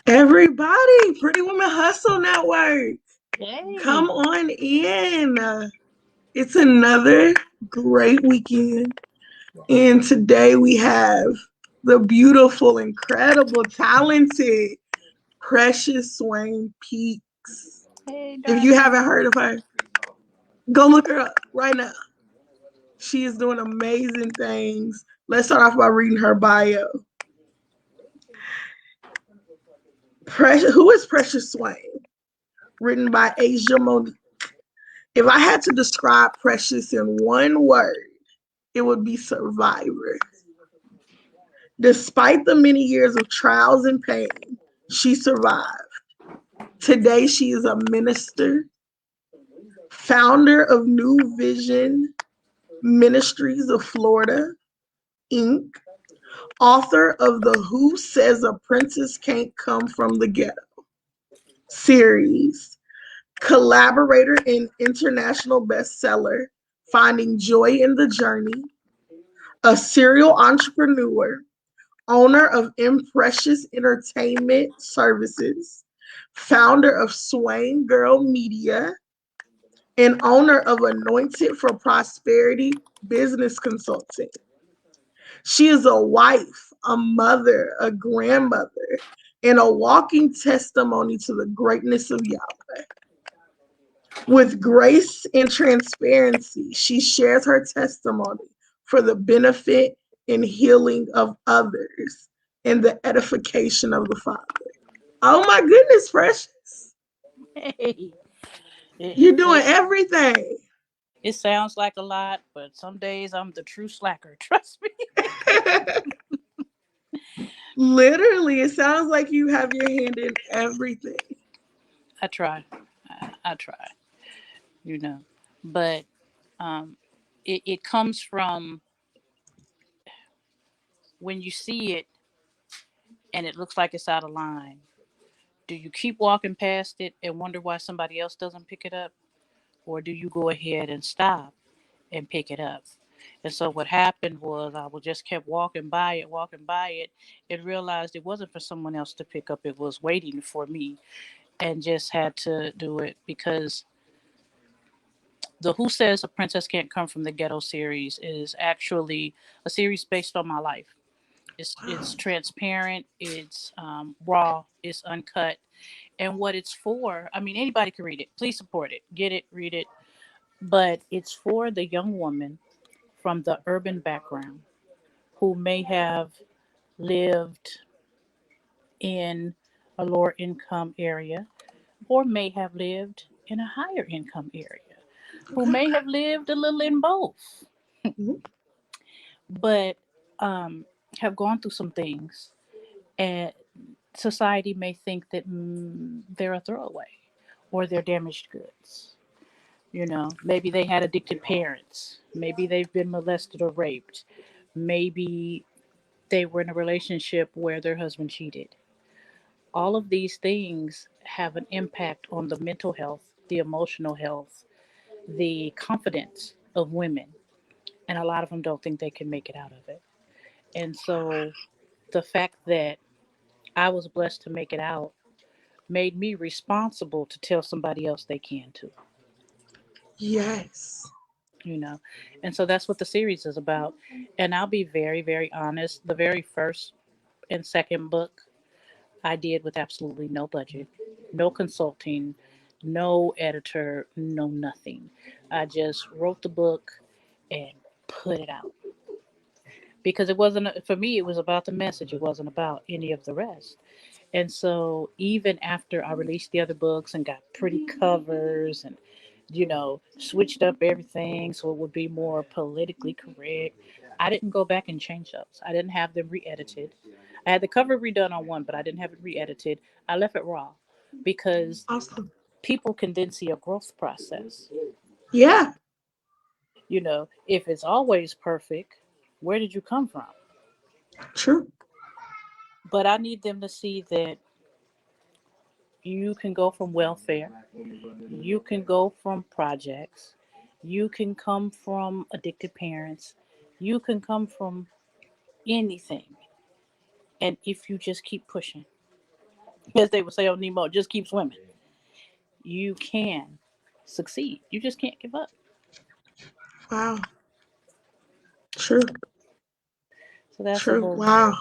Everybody, Pretty Women Hustle Network, Yay. come on in. It's another great weekend. And today we have the beautiful, incredible, talented, precious Swain Peaks. Hey, If you darling. haven't heard of her, go look her up right now. She is doing amazing things. Let's start off by reading her bio. Who is Precious Swain? Written by Asia Monique. If I had to describe Precious in one word, it would be survivor. Despite the many years of trials and pain, she survived. Today, she is a minister, founder of New Vision Ministries of Florida, Inc., author of the Who Says a Princess Can't Come from the Ghetto series, collaborator in international bestseller Finding Joy in the Journey, a serial entrepreneur, owner of Imprecious Entertainment Services, founder of Swain Girl Media, and owner of Anointed for Prosperity Business Consulting. She is a wife, a mother, a grandmother, and a walking testimony to the greatness of Yahweh. With grace and transparency, she shares her testimony for the benefit and healing of others and the edification of the Father. Oh my goodness, Precious. Hey. It, You're doing it, everything. it sounds like a lot, but some days I'm the true slacker. Trust me. Literally, it sounds like you have your hand in everything. I try. I try, you know. But um, it comes from when you see it and it looks like it's out of line. Do you keep walking past it and wonder why somebody else doesn't pick it up? Or do you go ahead and stop and pick it up? And so what happened was I would just kept walking by it, and realized it wasn't for someone else to pick up. It was waiting for me, and just had to do it because the Who Says a Princess Can't Come from the Ghetto series is actually a series based on my life. It's Wow. transparent, it's raw, it's uncut, and what it's for. I mean, anybody can read it. Please support it, get it, read it. But it's for the young woman from the urban background who may have lived in a lower income area or may have lived in a higher income area, who Okay. may have lived a little in both, Mhm. but have gone through some things. And society may think that they're a throwaway or they're damaged goods. You know, maybe they had addicted parents. Maybe they've been molested or raped. Maybe they were in a relationship where their husband cheated. All of these things have an impact on the mental health, the emotional health, the confidence of women. And a lot of them don't think they can make it out of it. And so the fact that I was blessed to make it out made me responsible to tell somebody else they can too, Yes. you know. And so that's what the series is about. And I'll be very, very honest. The very first and second book I did with absolutely no budget, no consulting, no editor, no nothing. I just wrote the book and put it out because it wasn't, for me, it was about the message. It wasn't about any of the rest. And so even after I released the other books and got pretty covers and, switched up everything so it would be more politically correct, I didn't go back and change those. I didn't have them re-edited. I had the cover redone on one, but I didn't have it re-edited. I left it raw because Awesome. people can then see a growth process. Yeah. If it's always perfect, where did you come from? True. But I need them to see that you can go from welfare, you can go from projects, you can come from addicted parents, you can come from anything. And if you just keep pushing, as they would say on Nemo, just keep swimming. You can succeed. You just can't give up. Wow. True. So that's a True. little. Wow.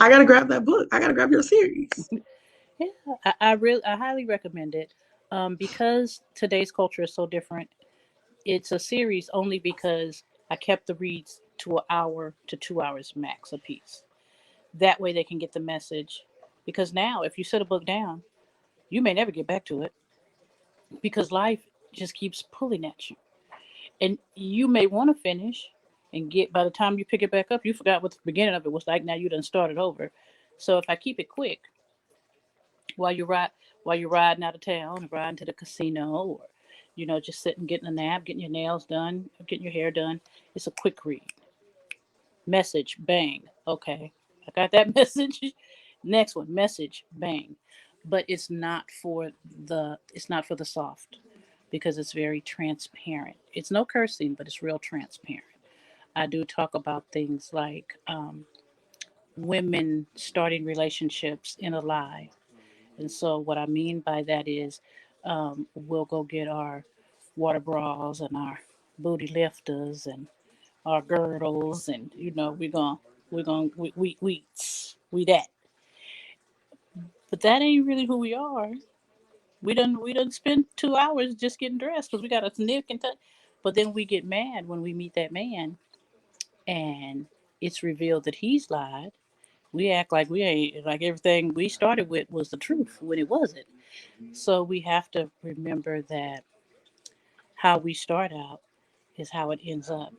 I gotta grab that book. I gotta grab your series. Yeah, I highly recommend it. Because today's culture is so different. It's a series only because I kept the reads to an hour to 2 hours max a piece. That way they can get the message. Because now, if you set a book down, you may never get back to it because life just keeps pulling at you. And you may want to finish and get, by the time you pick it back up, you forgot what the beginning of it was like. Now you done started over. So if I keep it quick, while you ride while you're riding out of town, riding to the casino, or just sitting getting a nap, getting your nails done, getting your hair done, it's a quick read. Message, bang. Okay, I got that message. Next one, message, bang. But it's not for the soft because it's very transparent. It's no cursing, but it's real transparent. I do talk about things like women starting relationships in a lie. And so, what I mean by that is, we'll go get our water bras and our booty lifters and our girdles, and we that. But that ain't really who we are. We done spend 2 hours just getting dressed because we got a snick and touch. But then we get mad when we meet that man, and it's revealed that he's lied. We act like we ain't like everything we started with was the truth when it wasn't. So we have to remember that how we start out is how it ends up.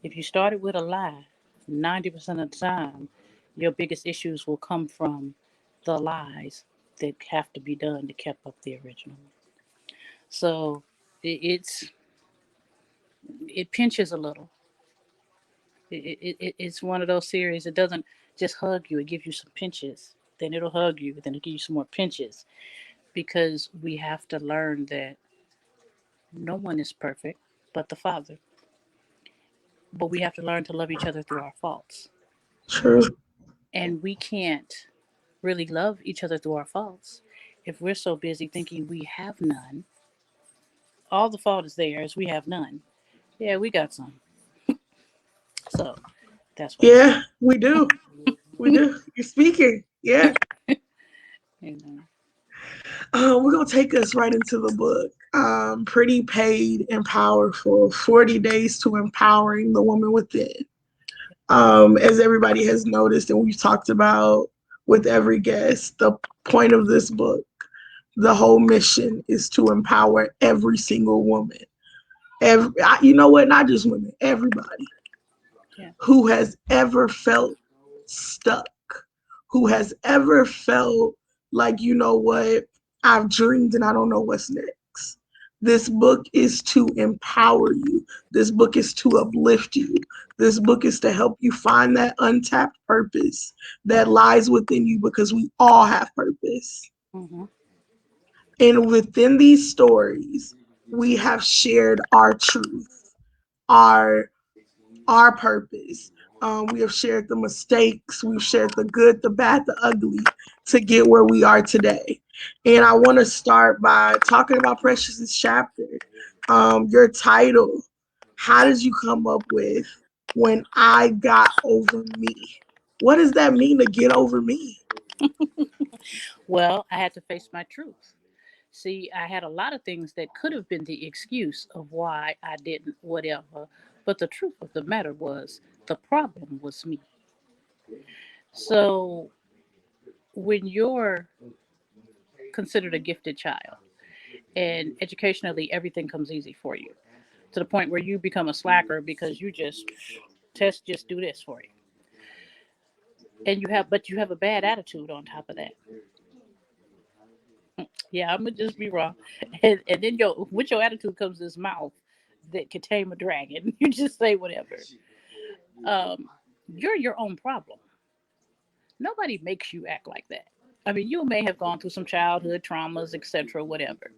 If you started with a lie, 90% of the time, your biggest issues will come from the lies that have to be done to keep up the original. So it's it pinches a little. It's one of those series. It doesn't just hug you; it gives you some pinches. Then it'll hug you. Then it'll give you some more pinches because we have to learn that no one is perfect but the Father. But we have to learn to love each other through our faults. True. And we can't really love each other through our faults if we're so busy thinking we have none. All the fault is theirs, we have none. Yeah, we got some. So that's what I say. Yeah, we do. We do. You're speaking. Yeah. You know. We're gonna take us right into the book. Pretty Paid and Powerful: 40 Days to Empowering the Woman Within. As everybody has noticed, and we've talked about with every guest, the point of this book, the whole mission is to empower every single woman. You know what? Not just women, everybody Yeah. who has ever felt stuck, who has ever felt like, you know what, I've dreamed and I don't know what's next. This book is to empower you. This book is to uplift you. This book is to help you find that untapped purpose that lies within you because we all have purpose. Mm-hmm. And within these stories, we have shared our truth, our our purpose. We have shared the mistakes, we've shared the good, the bad, the ugly to get where we are today. And I want to start by talking about Precious's chapter. Your title, how did you come up with When I Got Over Me? What does that mean to get over me? Well, I had to face my truth. See, I had a lot of things that could have been the excuse of why I didn't whatever, but the truth of the matter was the problem was me. So when you're considered a gifted child and educationally everything comes easy for you to the point where you become a slacker because you just do this for you, and you have a bad attitude on top of that. Yeah, I'm gonna just be raw. And then with your attitude comes this mouth that can tame a dragon. You just say whatever. um you're your own problem. Nobody makes you act like that. I mean, you may have gone through some childhood traumas, etc., whatever,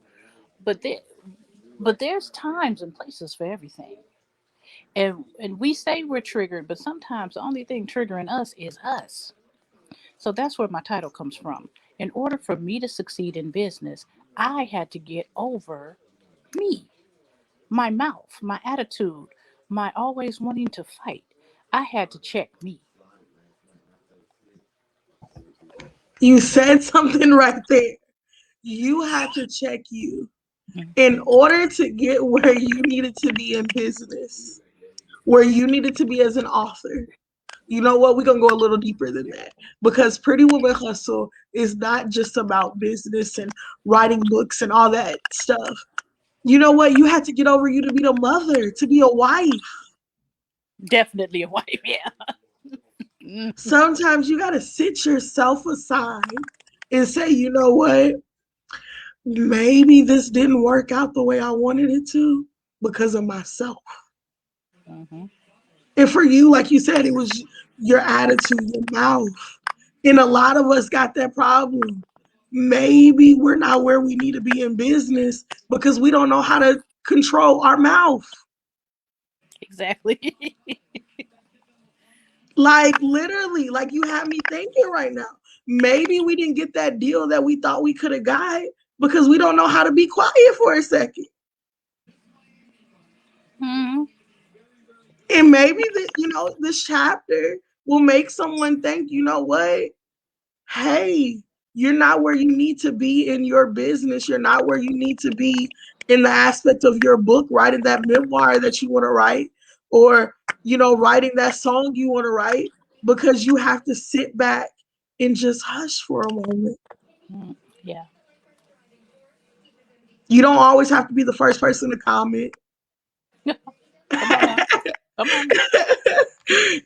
but there's times and places for everything. And we say we're triggered, but sometimes the only thing triggering us is us. So that's where my title comes from. In order for me to succeed in business, I had to get over me, my mouth, my attitude, my always wanting to fight. I had to check me. You said something right there. You had to check you in order to get where you needed to be in business, where you needed to be as an author. You know what? We're going to go a little deeper than that because Pretty Woman Hustle is not just about business and writing books and all that stuff. You know what? You had to get over you to be a mother, to be a wife. Definitely a wife, yeah. Mhm. Sometimes you got to sit yourself aside and say, you know what? Maybe this didn't work out the way I wanted it to because of myself. Mhm. And for you, like you said, it was your attitude, your mouth. And a lot of us got that problem. Maybe we're not where we need to be in business because we don't know how to control our mouth. Exactly. Like literally, like you have me thinking right now. Maybe we didn't get that deal that we thought we could have got because we don't know how to be quiet for a second. Mhm. And maybe this chapter will make someone think, you know what? Hey, you're not where you need to be in your business. You're not where you need to be in the aspect of your book, writing that memoir that you want to write, or writing that song you want to write, because you have to sit back and just hush for a moment. Mm, yeah. You don't always have to be the first person to comment. Come on now. Come on now.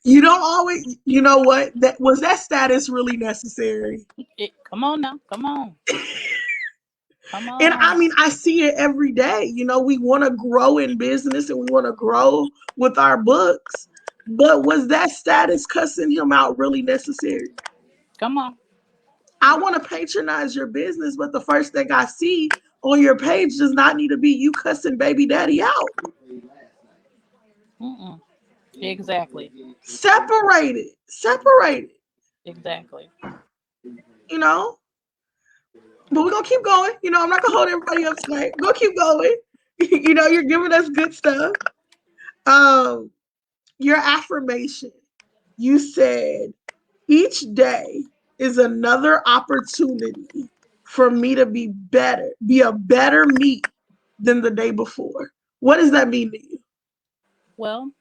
You don't always, you know what? That status really necessary? Come on now. Come on. Come And I on. mean, I see it every day. We want to grow in business and we want to grow with our books. But was that status cussing him out really necessary? Come on. I want to patronize your business, but the first thing I see on your page does not need to be you cussing baby daddy out. Mm-mm. Exactly. Separate it. Separate it. Exactly. You know? But we're gonna keep going. I'm not gonna hold everybody up tonight. We're gonna keep going. You're giving us good stuff. Um, your affirmation. You said each day is another opportunity for me to be better, be a better me than the day before. What does that mean to you? Well,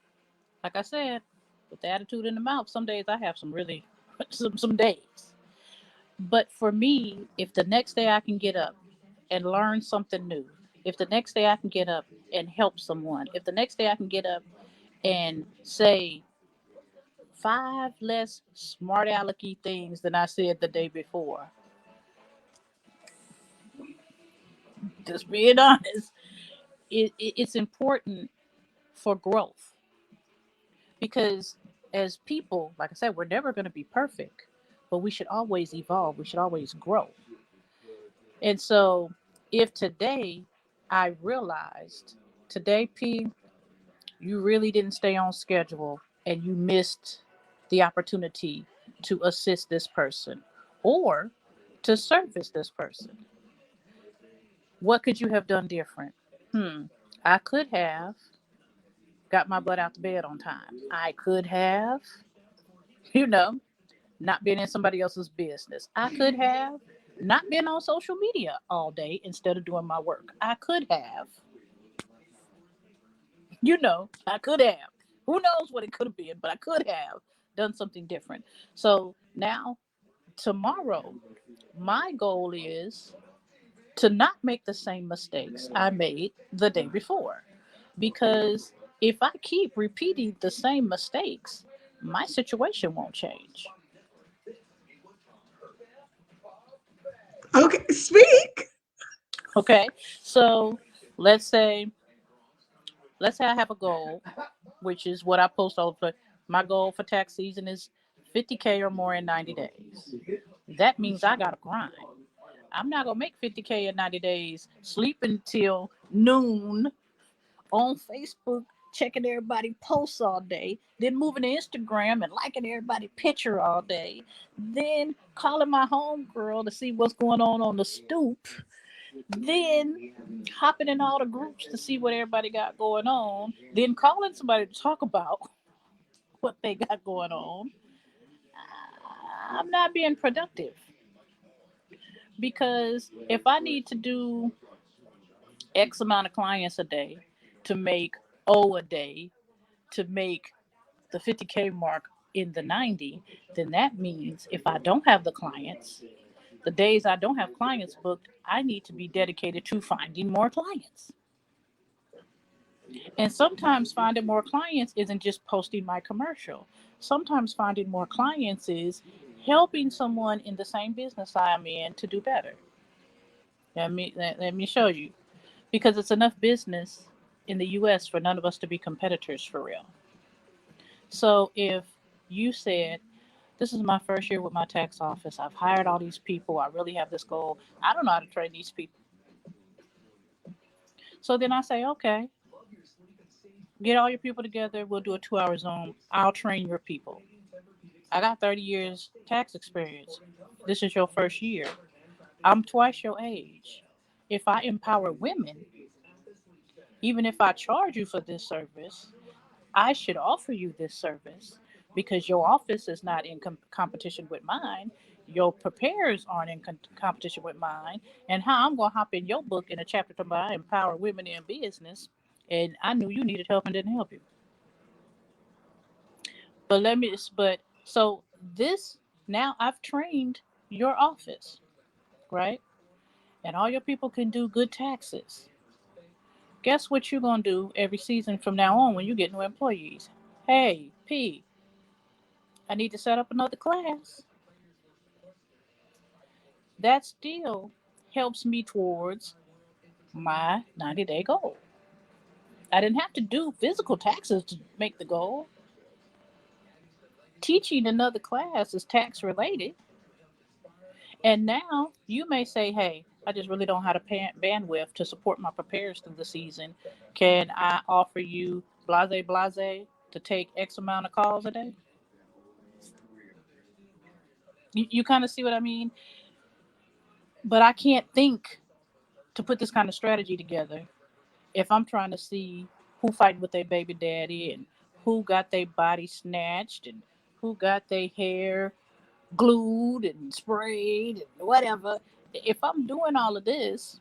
like I said, with the attitude in the mouth, some days I have some really some days. But for me, if the next day I can get up and learn something new, if the next day I can get up and help someone, if the next day I can get up and say five less smart alecky things than I said the day before, just being honest, it's important for growth because as people, like I said, we're never going to be perfect, but we should always evolve. We should always grow. And so, if today I realized, today, P, you really didn't stay on schedule and you missed the opportunity to assist this person or to service this person, what could you have done different? I could have got my butt out to bed on time. I could have, you know, not been in somebody else's business. I could have not been on social media all day instead of doing my work. I could have, I could have. Who knows what it could have been, but I could have done something different. So now, tomorrow, my goal is to not make the same mistakes I made the day before. Because if I keep repeating the same mistakes, my situation won't change. Okay, speak. Okay. So let's say let's say I have a goal, which is what I post all the time. My goal for tax season is 50K or more in 90 days. That means I gotta grind. I'm not gonna make 50K in 90 days, sleep until noon on Facebook checking everybody posts all day, then moving to Instagram and liking everybody picture all day, then calling my homegirl to see what's going on the stoop, then hopping in all the groups to see what everybody got going on, then calling somebody to talk about what they got going on. I'm not being productive because if I need to do X amount of clients a day to make O a day to make the 50K mark in the 90, then that means if I don't have the clients, the days I don't have clients booked, I need to be dedicated to finding more clients. And sometimes finding more clients isn't just posting my commercial. Sometimes finding more clients is helping someone in the same business I am in to do better. Let me show you. Because it's enough business in the US for none of us to be competitors for real. So if you said, this is my first year with my tax office, I've hired all these people, I really have this goal, I don't know how to train these people. So then I say, okay, get all your people together, we'll do a 2 hour Zoom, I'll train your people. I got 30 years tax experience. This is your first year. I'm twice your age. If I empower women, even if I charge you for this service, I should offer you this service because your office is not in competition with mine. Your preparers aren't in competition with mine. And how I'm going to hop in your book in a chapter talking about I empower women in business. And I knew you needed help and didn't help you. But so this, now I've trained your office, right? And all your people can do good taxes. Guess what you're going to do every season from now on when you get new employees? Hey, P, I need to set up another class. That still helps me towards my 90-day goal. I didn't have to do physical taxes to make the goal. Teaching another class is tax related. And now you may say, hey, I just really don't have the bandwidth to support my preparers through the season. Can I offer you blase to take X amount of calls a day? You kind of see what I mean? But I can't think to put this kind of strategy together if I'm trying to see who fighting with their baby daddy and who got their body snatched and who got their hair glued and sprayed and whatever. If I'm doing all of this,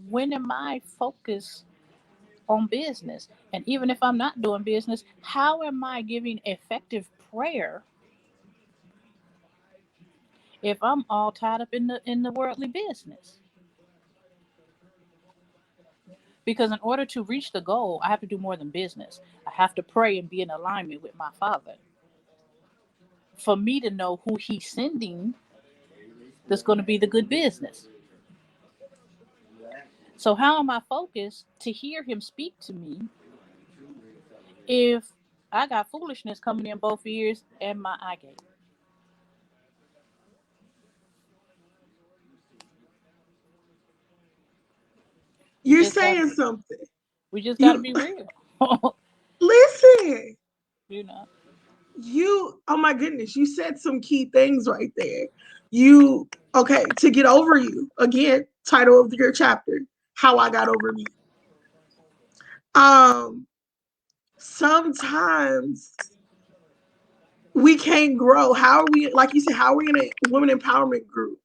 when am I focused on business? And even if I'm not doing business, how am I giving effective prayer if I'm all tied up in the worldly business? Because in order to reach the goal, I have to do more than business. I have to pray and be in alignment with my Father for me to know who He's sending that's going to be the good business. So, how am I focused to hear Him speak to me if I got foolishness coming in both ears and my eye gate? We You're just got saying something. we just got to You be real, listen. you know. Oh my goodness, you said some key things right there. You okay, to get over you. Again, title of your chapter, How I Got Over Me. Um Sometimes we can't grow. How are we, like you said, how are we in a women empowerment group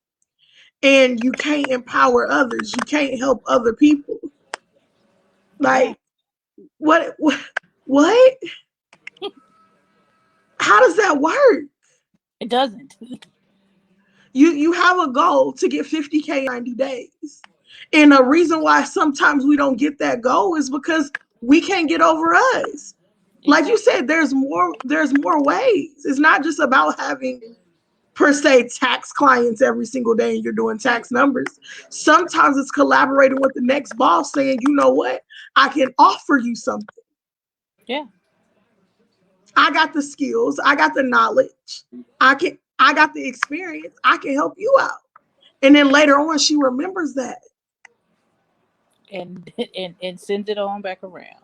and you can't empower others? You can't help other people. Yeah, Like what? How does that work? it doesn't. You have a goal to get 50K 90 days. And the reason why sometimes we don't get that goal is because we can't get over us. Like you Exactly. said, there's more ways. It's not just about having per se tax clients every single day and you're doing tax numbers. Sometimes it's collaborating with the next boss saying, you know what, I can offer you something. Yeah, I got the skills, I got the knowledge, I got the experience, I can help you out. And then later on she remembers that. and and send it on back around.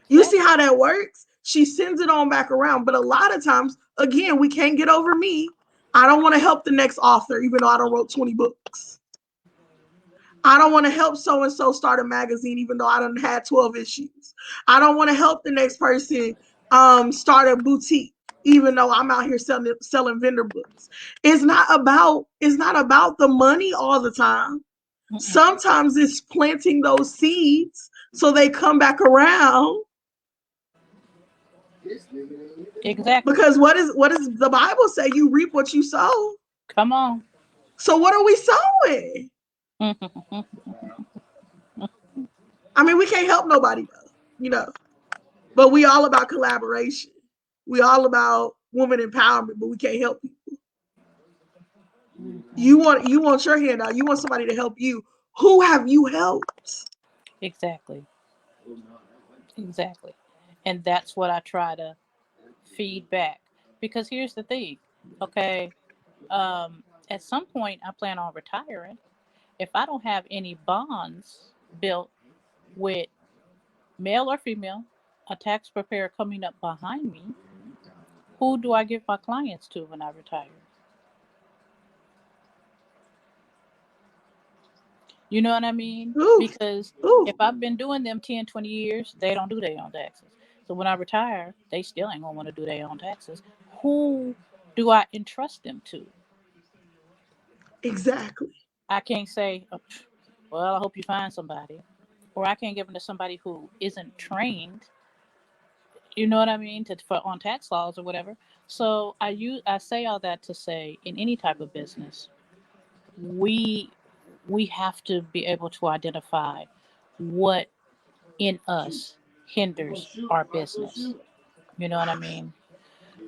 You see how Exactly. that works? She sends it on back around. But a lot of times, again, we can't get over me. I don't want to help the next author, even though I don't wrote 20 books. I don't want to help so and so start a magazine, even though I done had 12 issues. I don't want to help the next person start a boutique, even though I'm out here selling vendor books. It's not about the money all the time. Mm-mm. Sometimes it's planting those seeds so they come back around. Exactly. Because what does the Bible say? You reap what you sow. Come on. So what are we sowing? I mean, we can't help nobody though, you know. But we all about collaboration. We all about woman empowerment, but we can't help people. You want your hand out. You want somebody to help you. Who have you helped? Exactly. Exactly. And that's what I try to feed back. Because here's the thing, okay? At some point, I plan on retiring. If I don't have any bonds built with male or female, a tax preparer coming up behind me, who do I give my clients to when I retire? You know what I mean? Ooh, Because if ooh, I've been doing them 10, 20 years, they don't do their own taxes. So when I retire, they still ain't going to want to do their own taxes. Who do I entrust them to? exactly. I can't say, "Oh, well, I hope you find somebody." Or I can't give them to somebody who isn't trained, you know what I mean, for on tax laws or whatever. So I say all that to say in any type of business, we we have to be able to identify what in us hinders our business. You know what I mean?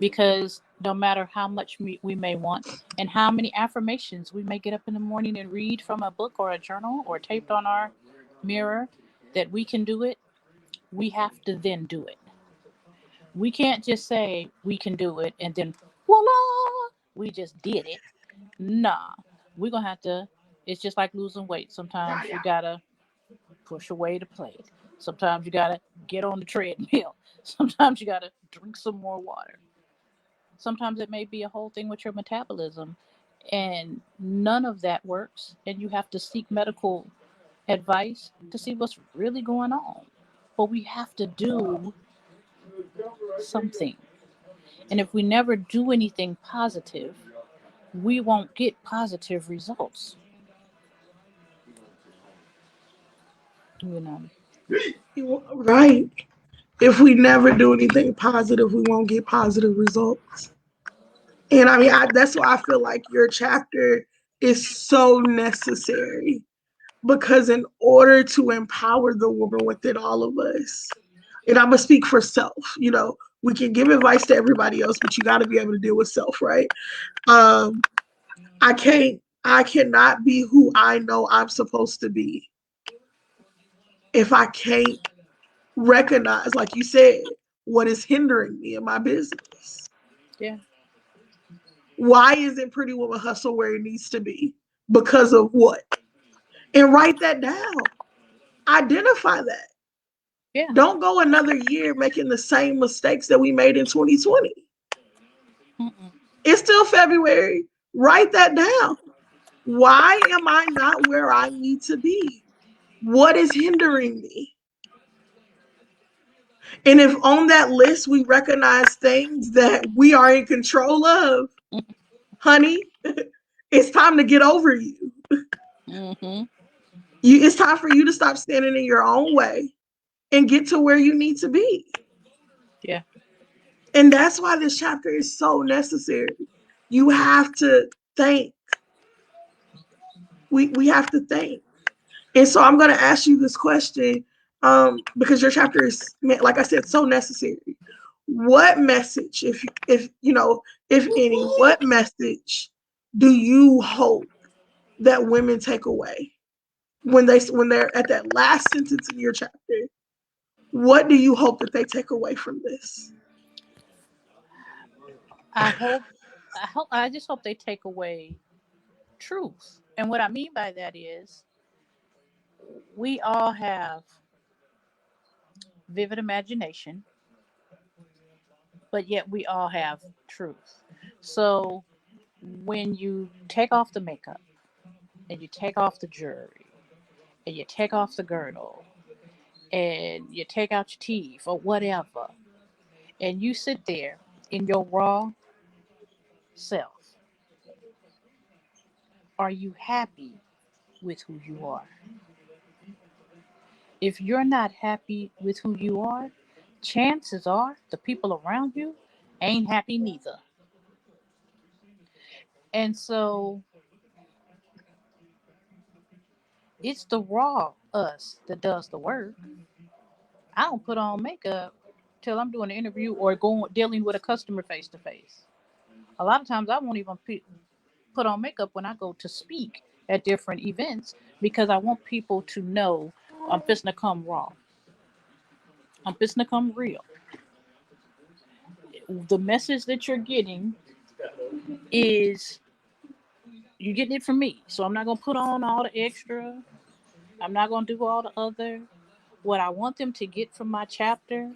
Because no matter how much we may want and how many affirmations we may get up in the morning and read from a book or a journal or taped on our mirror that we can do it, we have to then do it. We can't just say we can do it and then voila, we just did it. Nah, we're gonna have to. It's just like losing weight. Sometimes you gotta push away the plate. Sometimes you gotta get on the treadmill. Sometimes you gotta drink some more water. Sometimes it may be a whole thing with your metabolism, and none of that works. And you have to seek medical advice to see what's really going on. But we have to do something. And if we never do anything positive, we won't get positive results. You know. Right. If we never do anything positive, we won't get positive results. And I mean, that's why I feel like your chapter is so necessary because in order to empower the woman within all of us, and I'm gonna speak for self, we can give advice to everybody else, but you got to be able to deal with self, right? Um, I cannot be who I know I'm supposed to be if I can't recognize, like you said, what is hindering me in my business. Yeah. Why isn't Pretty Woman Hustle where it needs to be? Because of what? And write that down. Identify that. Yeah. Don't go another year making the same mistakes that we made in 2020. Mm-mm. It's still February. Write that down. Why am I not where I need to be? What is hindering me? And if on that list we recognize things that we are in control of, honey, it's time to get over you. Mm-hmm. It's time for you to stop standing in your own way and get to where you need to be. Yeah. And that's why this chapter is so necessary. You have to think. We have to think. And so I'm going to ask you this question because your chapter is, like I said, so necessary. What message, if any, what message do you hope that women take away when they're at that last sentence in your chapter? What do you hope that they take away from this? I hope. I just hope they take away truth. And what I mean by that is, we all have vivid imagination, but yet we all have truth. So when you take off the makeup and you take off the jewelry and you take off the girdle and you take out your teeth or whatever, and you sit there in your raw self, are you happy with who you are? If you're not happy with who you are, chances are the people around you ain't happy neither. And so it's the raw us that does the work. I don't put on makeup till I'm doing an interview or going dealing with a customer face to face. A lot of times I won't even put on makeup when I go to speak at different events because I want people to know I'm fixing to come raw. I'm fixing to come real. The message that you're getting is you're getting it from me. So I'm not gonna put on all the extra. I'm not gonna do all the other. What I want them to get from my chapter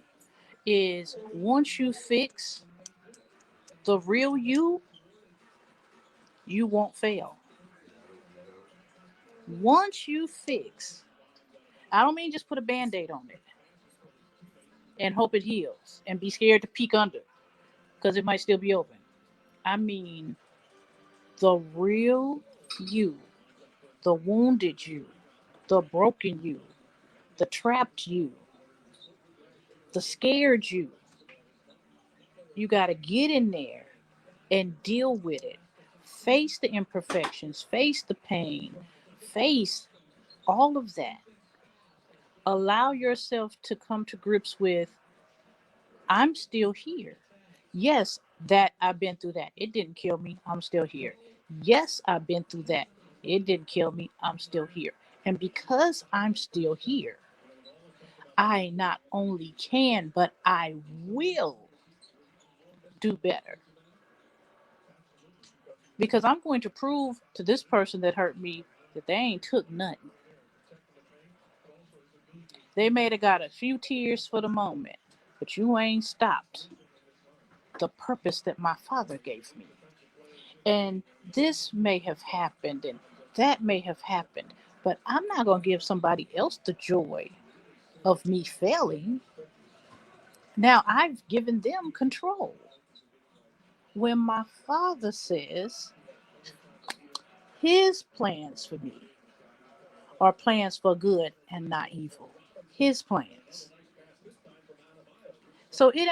is once you fix the real you, you won't fail. Once you fix, I don't mean just put a band-aid on it and hope it heals and be scared to peek under because it might still be open. I mean the real you, the wounded you, the broken you, the trapped you, the scared you. You got to get in there and deal with it. Face the imperfections, face the pain, face all of that. Allow yourself to come to grips with I'm still here. Yes, that I've been through that. It didn't kill me. I'm still here. Yes, I've been through that. It didn't kill me. I'm still here. And because I'm still here, I not only can, but I will do better. Because I'm going to prove to this person that hurt me that they ain't took nothing. They may have got a few tears for the moment, but you ain't stopped the purpose that my father gave me. And this may have happened and that may have happened, but I'm not going to give somebody else the joy of me failing. Now I've given them control. When my father says his plans for me are plans for good and not evil, his plans. So it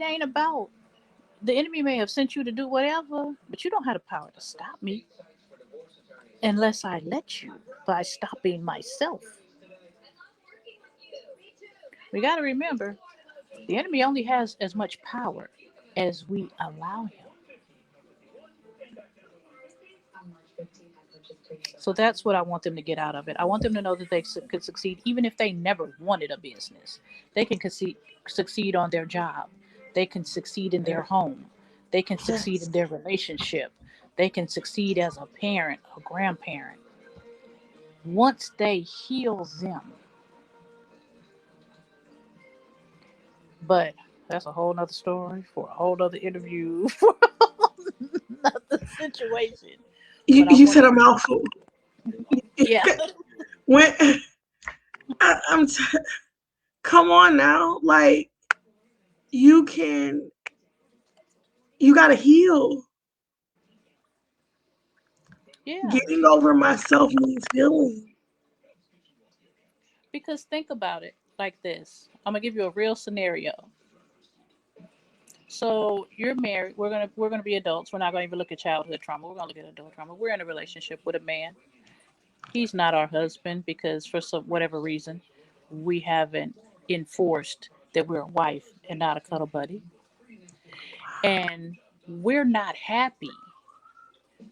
ain't about the enemy may have sent you to do whatever, but you don't have the power to stop me unless I let you by stopping myself. We got to remember the enemy only has as much power as we allow him. So that's what I want them to get out of it. I want them to know that they could succeed even if they never wanted a business. They can succeed on their job. They can succeed in their home. They can succeed Yes. in their relationship. They can succeed as a parent, a grandparent. Once they heal them. But that's a whole nother story for a whole nother interview for another situation. You, But I you want said a them, mouthful. yeah, when I'm come on now, like you can, you got to heal. yeah. Getting over myself means healing. Because think about it like this. I'm gonna give you a real scenario. So you're married. We're gonna be adults. We're not gonna even look at childhood trauma. We're gonna look at adult trauma. We're in a relationship with a man. He's not our husband because for some whatever reason, we haven't enforced that we're a wife and not a cuddle buddy. And we're not happy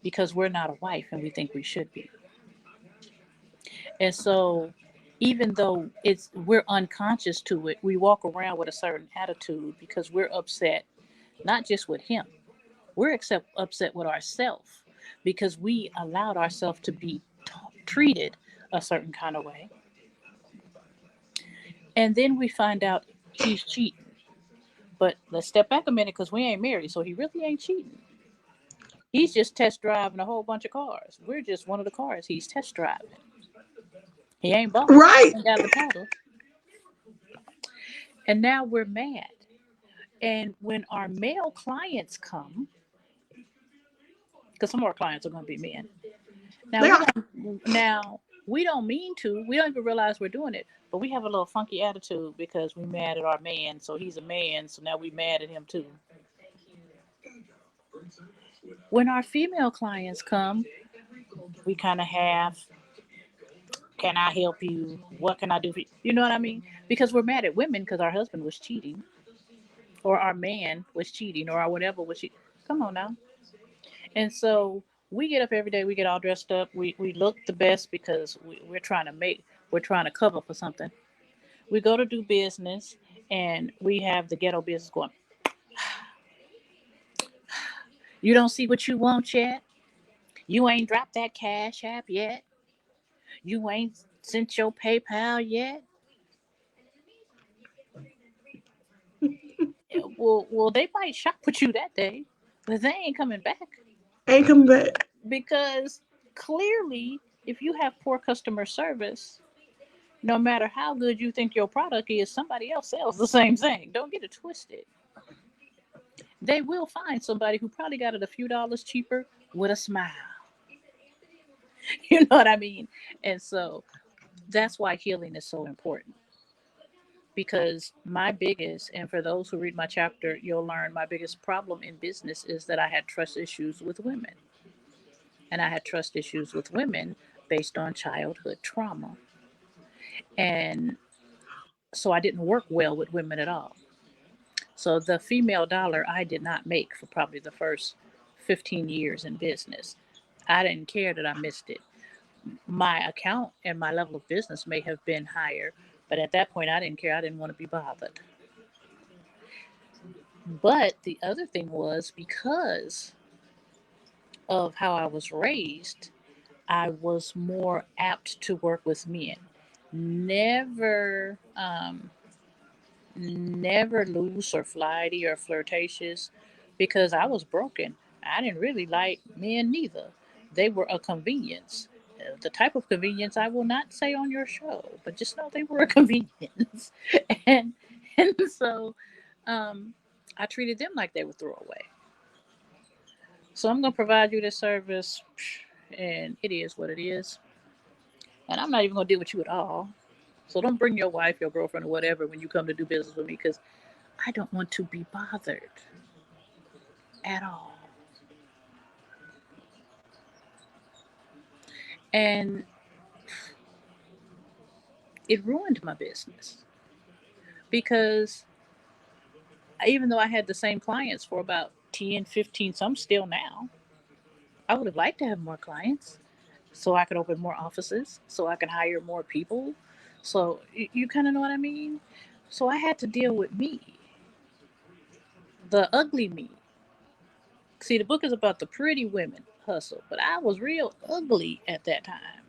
because we're not a wife and we think we should be. And so even though it's we're unconscious to it, we walk around with a certain attitude because we're upset not just with him. We're upset with ourselves because we allowed ourselves to be treated a certain kind of way. And then we find out he's cheating. But let's step back a minute because we ain't married, so he really ain't cheating. He's just test driving a whole bunch of cars. We're just one of the cars he's test driving. He ain't bought. Right. He ain't got the title. And now we're mad. And when our male clients come, because some of our clients are going to be men. Now They we are. don't. Now we don't mean to. We don't even realize we're doing it. But we have a little funky attitude because we mad at our man. So he's a man. So now we mad at him too. When our female clients come, we kind of have, can I help you? What can I do for you? You know what I mean? Because we're mad at women because our husband was cheating, or our man was cheating, or our whatever was cheating. Come on now. And so we get up every day, we get all dressed up, we look the best because we're trying to cover for something. We go to do business and we have the ghetto business going, you don't see what you want yet? You ain't dropped that cash app yet? You ain't sent your PayPal yet? Well, they might shop with you that day, but they ain't coming back Ain't coming back. because clearly, if you have poor customer service, no matter how good you think your product is, somebody else sells the same thing. Don't get it twisted. They will find somebody who probably got it a few dollars cheaper with a smile. You know what I mean? And so that's why healing is so important. Because my biggest, and for those who read my chapter, you'll learn my biggest problem in business is that I had trust issues with women. And I had trust issues with women based on childhood trauma. And so I didn't work well with women at all. So the female dollar I did not make for probably the first 15 years in business. I didn't care that I missed it. My account and my level of business may have been higher, but at that point I didn't care. I didn't want to be bothered. But the other thing was because of how I was raised, I was more apt to work with men. Never never loose or flighty or flirtatious because I was broken. I didn't really like men neither. They were a convenience. The type of convenience I will not say on your show, but just know they were a convenience. and and so um, I treated them like they were throwaway. So I'm gonna provide you this service, and it is what it is. And I'm not even gonna deal with you at all. So don't bring your wife, your girlfriend, or whatever when you come to do business with me, because I don't want to be bothered at all. And it ruined my business because even though I had the same clients for about 10, 15, some still now, I would have liked to have more clients so I could open more offices, so I could hire more people. So you kind of know what I mean? So I had to deal with me, the ugly me. See, the book is about the pretty women hustle, but I was real ugly at that time.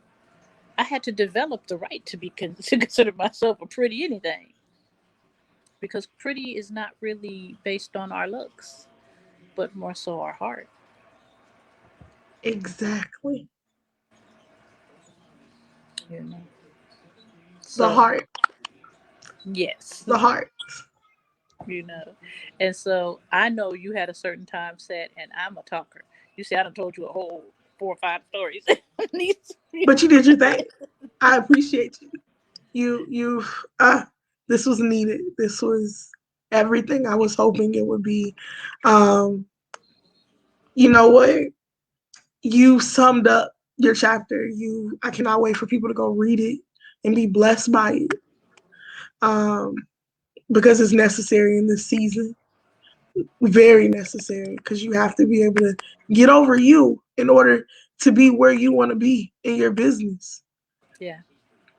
I had to develop the right to be to consider myself a pretty anything because pretty is not really based on our looks, but more so our heart. Exactly. You know. The So heart. yes, The heart. you know, and so I know you had a certain time set, and I'm a talker. You see, I done told you a whole 4 or 5 stories. But you did your thing. I appreciate you. You this was needed. This was everything I was hoping it would be. Um, you know what? You summed up your chapter. You I cannot wait for people to go read it and be blessed by it. Um, because it's necessary in this season. Very necessary because you have to be able to get over you in order to be where you want to be in your business. Yeah,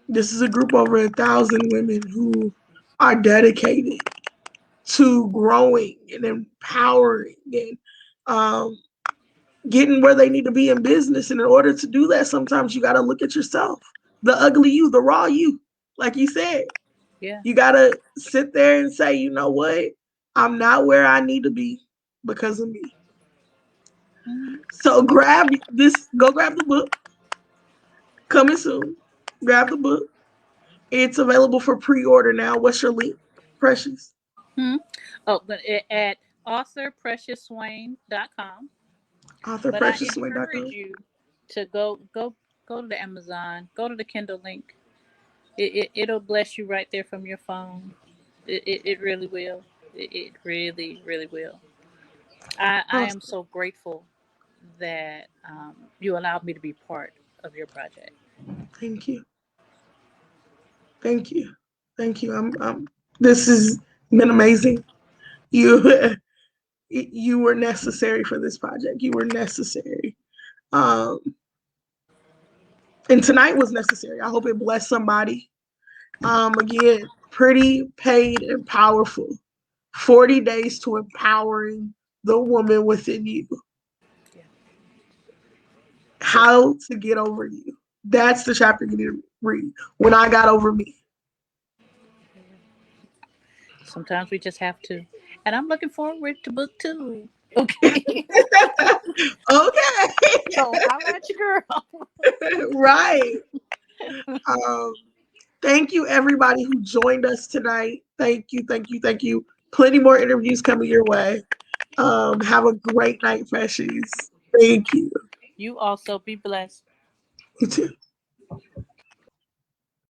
This is a group over 1,000 women who are dedicated to growing and empowering and um, getting where they need to be in business. And in order to do that, sometimes you got to look at yourself, the ugly you, the raw you, like you said. Yeah. You gotta sit there and say, you know what? I'm not where I need to be because of me. Hmm. So grab this, go grab the book, coming soon. Grab the book. It's available for pre-order now. What's your link, Precious? Hmm. Oh, but at authorpreciouswain.com. But I encourage AuthorPreciousSwing.com. you to go to the Amazon, go to the Kindle link. It'll bless you right there from your phone. It really will. It really, really will. I am Awesome. so grateful that you allowed me to be part of your project. Thank you. Thank you. Thank you. This has been amazing. You you were necessary for this project. You were necessary. Um, and tonight was necessary. I hope it blessed somebody. Again, pretty, paid, and powerful. 40 days to empowering the woman within you. Yeah. So How to get over you. That's the chapter you need to read. When I got over me. sometimes we just have to. And I'm looking forward to book two. Okay. Okay. So holla at your girl. Right. Um, thank you, everybody who joined us tonight. Thank you, thank you, thank you. Plenty more interviews coming your way. Have a great night, Freshies. Thank you. You also be blessed. You too.